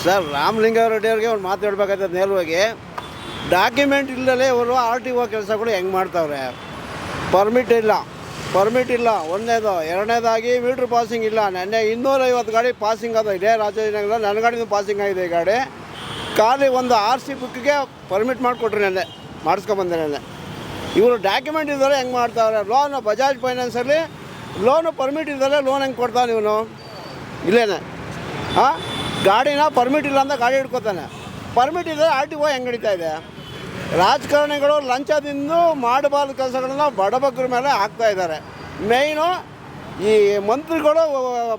Sir Ramalinga Reddy ಅವ್ರಿಗೆ ಒಂದು ಮಾತು ಹೇಳ್ಬೇಕಾಗ್ತದೆ ನೇರವಾಗಿ. ಡಾಕ್ಯುಮೆಂಟ್ ಇಲ್ಲದೆ ಇವರು ಆರ್ ಟಿ ಒ ಕೆಲಸಗಳು ಹೆಂಗೆ ಮಾಡ್ತಾವ್ರೆ. ಪರ್ಮಿಟ್ ಇಲ್ಲ ಒಂದನೇದು. ಎರಡನೇದಾಗಿ ಮೀಟ್ರ್ ಪಾಸಿಂಗ್ ಇಲ್ಲ. ನೆನ್ನೆ 250 ಗಾಡಿ ಪಾಸಿಂಗ್ ಅದು ಇದೇ ರಾಜಾಜಿನಗರ. ನನ್ನ ಗಾಡಿನೂ ಪಾಸಿಂಗ್ ಆಗಿದೆ ಈ ಗಾಡಿ. ಖಾಲಿ ಒಂದು RC ಬುಕ್ಕಿಗೆ ಪರ್ಮಿಟ್ ಮಾಡಿಕೊಟ್ರಿ ನೆನ್ನೆ, ಮಾಡಿಸ್ಕೊಂಬಂದೆ ನೆನ್ನೆ. ಇವರು ಡಾಕ್ಯುಮೆಂಟ್ ಇದ್ದಾರೆ ಹೆಂಗೆ ಮಾಡ್ತಾವ್ರೆ. ಲೋನು ಬಜಾಜ್ ಫೈನಾನ್ಸಲ್ಲಿ ಲೋನು ಪರ್ಮಿಟ್ ಇದ್ದಾರೆ, ಲೋನ್ ಹೆಂಗೆ ಕೊಡ್ತಾನೆ ಇವನು ಇಲ್ಲೇನೆ. ಗಾಡಿನ ಪರ್ಮಿಟ್ ಇಲ್ಲ ಅಂತ ಗಾಡಿ ಹಿಡ್ಕೊತಾನೆ. ಪರ್ಮಿಟ್ ಇದ್ದರೆ ಆರ್ ಟಿ ಒ ಹೆಂಗೆ ನಡೀತಾ ಇದೆ. ರಾಜಕಾರಣಿಗಳು ಲಂಚದಿಂದ ಮಾಡಬಾರ್ದು ಕೆಲಸಗಳನ್ನ ಬಡಬಗ್ಗರ ಮೇಲೆ ಹಾಕ್ತಾಯಿದ್ದಾರೆ. ಮೇಯ್ನು ಈ ಮಂತ್ರಿಗಳು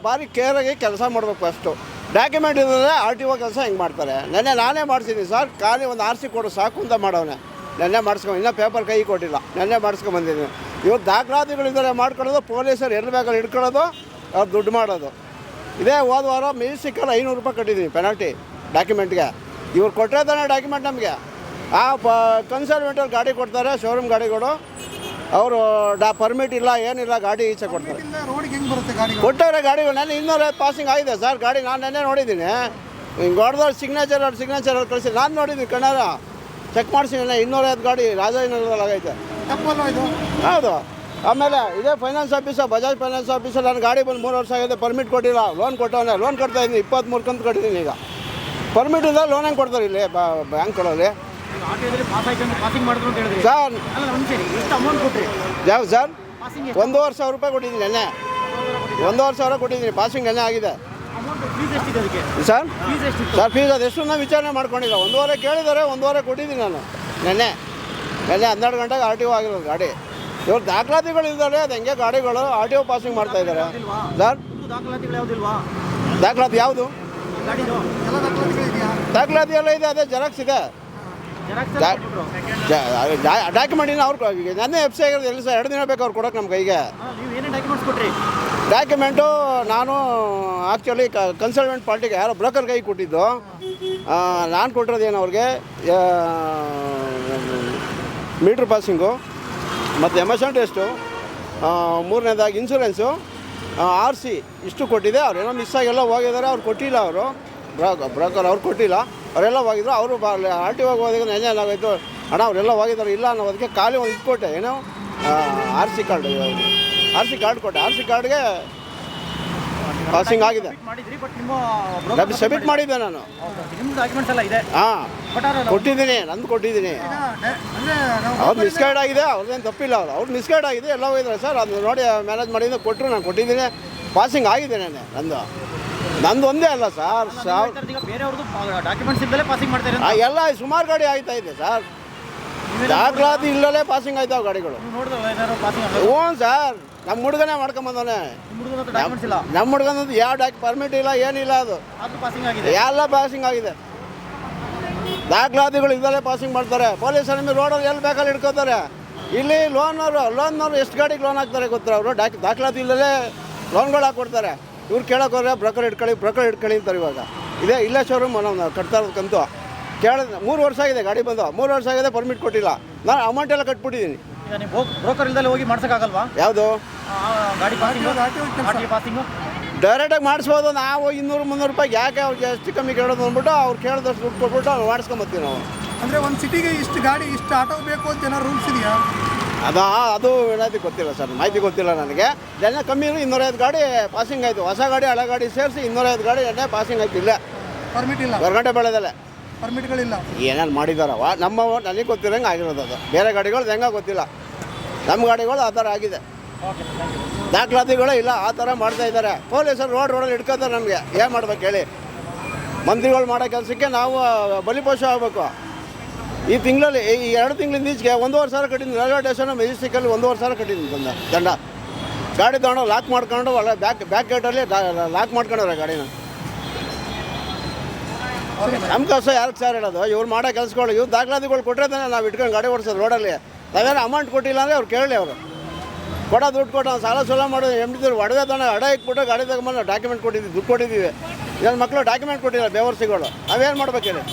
ಭಾರಿ ಕೇರಾಗಿ ಕೆಲಸ ಮಾಡಬೇಕು. ಫಸ್ಟು ಡಾಕ್ಯುಮೆಂಟ್ ಇದ್ದರೆ ಆರ್ ಟಿ ಒ ಕೆಲಸ ಹೆಂಗೆ ಮಾಡ್ತಾರೆ. ನಾನೇ ಮಾಡಿಸಿದ್ದೀನಿ ಸರ್. ಖಾಲಿ ಒಂದು RC ಕೊಡು ಸಾಕು ಅಂತ ಮಾಡೋನೆ. ನೆನ್ನೆ ಮಾಡಿಸ್ಕೊಂಡು ಇನ್ನೂ ಪೇಪರ್ ಕೈ ಕೊಟ್ಟಿಲ್ಲ. ನೆನ್ನೆ ಮಾಡಿಸ್ಕೊಂಬಂದಿದ್ದೀನಿ. ಇವತ್ತು ದಾಖಲಾತಿಗಳಿದ್ದಾರೆ ಮಾಡ್ಕೊಳ್ಳೋದು. ಪೊಲೀಸರು ಎಲ್ಲಿ ಬೇಕಾದ್ರೆ ಹಿಡ್ಕೊಳ್ಳೋದು, ಅವ್ರು ದುಡ್ಡು ಮಾಡೋದು. ಇದೇ ಹೋದ ವಾರ ಮ್ಯೂಸಿಕಲ್ಲಿ 500 ರೂಪಾಯಿ ಕಟ್ಟಿದ್ದೀನಿ ಪೆನಾಲ್ಟಿ ಡಾಕ್ಯುಮೆಂಟ್ಗೆ. ಇವ್ರು ಕೊಟ್ಟರೆ ತಾನೇ ಡಾಕ್ಯುಮೆಂಟ್ ನಮಗೆ. ಕನ್ಸಲ್ವೆಂಟಲ್ಲಿ ಗಾಡಿ ಕೊಡ್ತಾರೆ, ಶೋರೂಮ್ ಗಾಡಿಗಳು. ಅವರು ಪರ್ಮಿಟ್ ಇಲ್ಲ ಏನಿಲ್ಲ, ಗಾಡಿ ಈಚೆ ಕೊಡ್ತಾರೆ. ಕೊಟ್ಟರೆ ಗಾಡಿಗಳು ನೆನ್ನೆ 250 ಪಾಸಿಂಗ್ ಆಗಿದೆ ಸರ್ ಗಾಡಿ. ನಾನು ನೆನ್ನೆ ನೋಡಿದ್ದೀನಿ. ಹಿಂಗೆ ಹೊಡೆದವ್ರು ಸಿಗ್ನೇಚರಲ್ಲಿ ಕಳಿಸಿ ನಾನು ನೋಡಿದ್ದೀನಿ ಕಣ್ಣಾರ ಚೆಕ್ ಮಾಡಿಸಿ. 250 ಗಾಡಿ ರಾಜಾಜಿನಗರದಲ್ಲಿ ಆಗೈತೆ. ಹೌದು. ಆಮೇಲೆ ಇದೇ ಫೈನಾನ್ಸ್ ಆಫೀಸು, ಬಜಾಜ್ ಫೈನಾನ್ಸ್ ಆಫೀಸಲ್ಲಿ ನನ್ನ ಗಾಡಿ ಬಂದು 3 ವರ್ಷ ಆಗಿದೆ. ಪರ್ಮಿಟ್ ಕೊಟ್ಟಿಲ್ಲ, ಲೋನ್ ಕೊಟ್ಟವನೇ. ಲೋನ್ ಕೊಡ್ತಾ ಇದ್ದೀನಿ 23 ಕಂತು ಕಟ್ಟಿದ್ದೀನಿ. ಈಗ ಪರ್ಮಿಟ್ ಇಲ್ಲ, ಲೋನ್ ಹೆಂಗೆ ಕೊಡ್ತಾರೆ ಇಲ್ಲಿ ಬ್ಯಾಂಕ್ಗಳಲ್ಲಿ ಸರ್? ಯಾವ ಸರ್? 1,500,000 ರೂಪಾಯಿ ಕೊಟ್ಟಿದ್ದೀನಿ ನೆನ್ನೆ. 1,500,000 ಕೊಟ್ಟಿದ್ದೀನಿ. ಪಾಸಿಂಗ್ ನೆನ್ನೆ ಆಗಿದೆ ಸರ್. ಫೀಸ್ ಅದೆಷ್ಟು ನಾವು ವಿಚಾರಣೆ ಮಾಡ್ಕೊಂಡಿಲ್ಲ. 1,500,000 ಕೇಳಿದ್ದಾರೆ, 1,500,000 ಕೊಟ್ಟಿದ್ದೀನಿ ನಾನು ನೆನ್ನೆ 12 ಗಂಟೆಗೆ ಆರ್ ಟಿ ಒ ಆಗಿರೋದು ಗಾಡಿ. ಇವ್ರು ದಾಖಲಾತಿಗಳು ಇದ್ದಾರೆ, ಅದು ಹೆಂಗೆ ಗಾಡಿಗಳು ಆರ್ ಟಿ ಒ ಪಾಸಿಂಗ್ ಮಾಡ್ತಾಯಿದ್ದಾರೆ ಸರ್. ದಾಖಲಾತಿ ಯಾವುದು? ದಾಖಲಾತಿ ಎಲ್ಲ ಇದೆ, ಅದೇ ಜೆರಾಕ್ಸ್ ಇದೆ. ಡಾಕ್ಯುಮೆಂಟಿನ ಅವ್ರು ನನ್ನೇ ವೆಬ್ಸೈಟ್ ಆಗಿರೋದು ಎಲ್ಲಿ ಸರ್? 2 ದಿನ ಬೇಕು ಅವ್ರು ಕೊಡೋಕೆ ನಮ್ಮ ಕೈಗೆ. ಡಾಕ್ಯುಮೆಂಟು ನಾನು ಆ್ಯಕ್ಚುಲಿ ಕನ್ಸಲ್ಟೆಂಟ್ ಪಾರ್ಟಿಗೆ ಯಾರೋ ಬ್ರೋಕರ್ ಕೈ ಕೊಟ್ಟಿದ್ದು. ನಾನು ಕೊಟ್ಟಿರೋದೇನು ಅವ್ರಿಗೆ ಮೀಟ್ರ್ ಪಾಸಿಂಗು ಮತ್ತು ಎಮರ್ಷನ್ ಟೆಸ್ಟು, 3ನೇದಾಗಿ ಇನ್ಶೂರೆನ್ಸು, RC ಇಷ್ಟು ಕೊಟ್ಟಿದೆ. ಅವರೆಲ್ಲ ಮಿಸ್ ಆಗೆಲ್ಲ ಹೋಗಿದ್ದಾರೆ. ಅವ್ರು ಕೊಟ್ಟಿಲ್ಲ, ಅವರು ಬ್ರೋಕರ್ ಅವ್ರು ಕೊಟ್ಟಿಲ್ಲ. ಅವರೆಲ್ಲ ಹೋಗಿದ್ರು. ಅವರು ಆರ್ ಟಿ ಒಗೆ ಹೋದಾಗ ನೆನ್ನೆ ಏನಾಗೋಯ್ತು, ಅಣ್ಣ ಅವರೆಲ್ಲ ಹೋಗಿದ್ದಾರೆ ಇಲ್ಲ ಅನ್ನೋದಕ್ಕೆ ಖಾಲಿ ಒಂದು ಇದು ಕೊಟ್ಟೆ. ಏನು RC ಕಾರ್ಡ್ ಕೊಟ್ಟೆ. RC ಕಾರ್ಡ್ಗೆ ಪಾಸಿಂಗ್ ಆಗಿದೆ. ಸಬ್ಮಿಟ್ ಮಾಡಿದ್ದೆ ನಾನು. ಹಾಂ ಕೊಟ್ಟಿದ್ದೀನಿ, ನಂದು ಕೊಟ್ಟಿದ್ದೀನಿ. ಅವ್ರು ಮಿಸ್ಗೈಡ್ ಆಗಿದೆ, ಅವ್ರದ್ದೇನು ತಪ್ಪಿಲ್ಲ. ಅವ್ರು ಮಿಸ್ಗೈಡ್ ಆಗಿದೆ, ಎಲ್ಲ ಹೋಗಿದ್ದಾರೆ ಸರ್. ಅದು ನೋಡಿ ಮ್ಯಾನೇಜ್ ಮಾಡಿದ್ದು ಕೊಟ್ಟರು, ನಾನು ಕೊಟ್ಟಿದ್ದೀನಿ. ಪಾಸಿಂಗ್ ಆಗಿದೆ ನಂದು ಒಂದೇ ಅಲ್ಲ ಸರ್. ಎಲ್ಲ ಸುಮಾರು ಗಾಡಿ ಆಯ್ತಾ ಇದೆ ಸರ್. ದಾಖಲಾತಿ ಇಲ್ಲಲೇ ಪಾಸಿಂಗ್ ಆಯ್ತಾವ ಗಾಡಿಗಳು. ಹ್ಞೂ ಸರ್, ನಮ್ಮ ಹುಡುಗನೇ ಮಾಡ್ಕೊಂಬಂದವನೆ. ನಮ್ಮ ಹುಡುಗನದು ಯಾವ ಪರ್ಮಿಟ್ ಇಲ್ಲ ಏನಿಲ್ಲ, ಅದು ಎಲ್ಲ ಪಾಸಿಂಗ್ ಆಗಿದೆ. ದಾಖಲಾತಿಗಳು ಇಲ್ಲದೆ ಪಾಸಿಂಗ್ ಮಾಡ್ತಾರೆ. ಪೊಲೀಸರ ಮೇಲೆ ರೋಡಲ್ಲಿ ಎಲ್ಲಿ ಬೇಕಲ್ಲಿ ಹಿಡ್ಕೋತಾರೆ. ಇಲ್ಲಿ ಲೋನ್ನವರು ಎಷ್ಟು ಗಾಡಿಗೆ ಲೋನ್ ಹಾಕ್ತಾರೆ ಗೊತ್ತಾ? ಅವರು ದಾಖಲಾತಿ ಇಲ್ಲದೆ ಲೋನ್ಗಳು ಹಾಕ್ಕೊಡ್ತಾರೆ. ಇವ್ರು ಕೇಳೋಕೋದ್ರೆ ಬ್ರೋಕರ್ ಇಟ್ಕೊಳ್ಳಿ ಅಂತಾರೆ. ಇವಾಗ ಇಲ್ಲೇ ಶೋರೂಮ್ ನಾವು ಕಟ್ತಾ ಇರೋದು ಕಂತು. 3 ವರ್ಷ ಆಗಿದೆ ಗಾಡಿ ಬಂದು. 3 ವರ್ಷ ಆಗಿದೆ, ಪರ್ಮಿಟ್ ಕೊಟ್ಟಿಲ್ಲ. ನಾನು ಅಮೌಂಟ್ ಎಲ್ಲ ಕಟ್ಬಿಟ್ಟಿದ್ದೀನಿ. ಬ್ರೋಕರ್ ಇಲ್ದಲ್ಲೇ ಹೋಗಿ ಮಾಡ್ಸೋಕ್ಕಾಗಲ್ವಾ? ಯಾವುದು ಗಾಡಿ ಪಾಸಿಂಗು ಡೈರೆಕ್ಟಾಗಿ ಮಾಡಿಸ್ಬೋದು. ನಾವು 200-300 ರೂಪಾಯಿ ಯಾಕೆ ಅವ್ರಿಗೆ ಎಷ್ಟು ಕಮ್ಮಿ ಕೇಳೋದು ಅಂದ್ಬಿಟ್ಟು ಅವ್ರು ಕೇಳಿದಷ್ಟು ದುಡ್ಡು ಕೊಟ್ಬಿಟ್ಟು ಅವ್ರು ಮಾಡಿಸ್ಕೊಂಬತ್ತೀವಿ ನಾವು. ಅಂದರೆ ಒಂದು ಸಿಟಿಗೆ ಇಷ್ಟು ಗಾಡಿ ಇಷ್ಟು ಆಟೋ ಬೇಕು ಅಂತ ಏನೋ ರೂಲ್ಸ್ ಇದೆಯಾ? ಅದು ಏನಾಯ್ತು ಗೊತ್ತಿಲ್ಲ ಸರ್, ಮಾಹಿತಿ ಗೊತ್ತಿಲ್ಲ ನನಗೆ. ನೆನ್ನೆ ಕಮ್ಮಿ 250 ಗಾಡಿ ಪಾಸಿಂಗ್ ಆಯಿತು. ಹೊಸ ಗಾಡಿ ಹಳೆ ಗಾಡಿ ಸೇರಿಸಿ 250 ಗಾಡಿ ನೆನ್ನೆ ಪಾಸಿಂಗ್ ಆಯ್ತು. ಇಲ್ಲ ಪರ್ಮಿಟ್ ಇಲ್ಲ, ಹೊರಗಡೆ ಬೆಳೆದಲ್ಲೇ ಪರ್ಮಿಟ್ಗಳಿಲ್ಲ. ಏನೇನು ಮಾಡಿದಾರವ ನನಗೆ ಗೊತ್ತಿರೋಂಗೆ ಆಗಿರೋದು. ಅದು ಬೇರೆ ಗಾಡಿಗಳು ಹೆಂಗೆ ಗೊತ್ತಿಲ್ಲ. ನಮ್ಮ ಗಾಡಿಗಳು ಆ ಥರ ಆಗಿದೆ. ದಾಖಲಾತಿಗಳು ಇಲ್ಲ, ಆ ಥರ ಮಾಡ್ತಾಯಿದ್ದಾರೆ. ಪೊಲೀಸರು ರೋಡಲ್ಲಿ ಹಿಡ್ಕೋತಾರೆ. ನಮಗೆ ಏನು ಮಾಡ್ಬೇಕು ಹೇಳಿ? ಮಂತ್ರಿಗಳು ಮಾಡೋ ಕೆಲಸಕ್ಕೆ ನಾವು ಬಲಿಪಶು ಆಗಬೇಕು. ಈ ತಿಂಗಳಲ್ಲಿ ಈ 2 ತಿಂಗಳಿಂದ ಈಚೆಗೆ 1,500,000 ಕಟ್ಟಿದ್ದೀನಿ. ರೈಲ್ವೆ ಸ್ಟೇಷನ್ ಮೆಜೆಸ್ಟಿಕಲ್ಲಿ 1,500,000 ಕಟ್ಟಿದ್ದೀನಿ ದಂಡ. ಗಾಡಿ ತೊಗೊಂಡು ಲಾಕ್ ಮಾಡ್ಕೊಂಡು ಒಳ್ಳೆ ಬ್ಯಾಕ್ ಗೇಟಲ್ಲಿ ಲಾಕ್ ಮಾಡ್ಕೊಂಡವ್ರೆ ಗಾಡಿನ. ನಮ್ಮ ಕೆಲಸ ಯಾರಿಗೆ ಸರ್ ಹೇಳೋದು? ಇವ್ರು ಮಾಡೋ ಕೆಲಸಗಳು, ಇವ್ರು ದಾಖಲಾತಿಗಳು ಕೊಟ್ಟರೆ ತಾನೇ ನಾವು ಇಟ್ಕೊಂಡು ಗಾಡಿ ಓಡಿಸೋದು ರೋಡಲ್ಲಿ. ನಾವೇನು ಅಮೌಂಟ್ ಕೊಟ್ಟಿಲ್ಲ ಅಂದರೆ ಅವ್ರು ಕೇಳಲಿ. ಅವರು ದುಡ್ಡು ಕೊಟ್ಟು ಸಾಲ ಮಾಡೋದು ಎಮ್ಮಿದ್ರು ಒಡವೆ ತಾನೆ ಅಡ ಇಟ್ಬಿಟ್ಟು ಗಾಡಿ ತಗೊಂಬಂದು ಡಾಕ್ಯುಮೆಂಟ್ ಕೊಟ್ಟಿದ್ದೀವಿ, ದುಡ್ಡು ಕೊಟ್ಟಿದ್ದೀವಿ. ನನ್ನ ಮಕ್ಕಳು ಡಾಕ್ಯುಮೆಂಟ್ ಕೊಟ್ಟಿಲ್ಲ ಬೇವರ್ಸಿಗಳು. ನಾವೇನು ಮಾಡ್ಬೇಕು ಹೇಳಿ?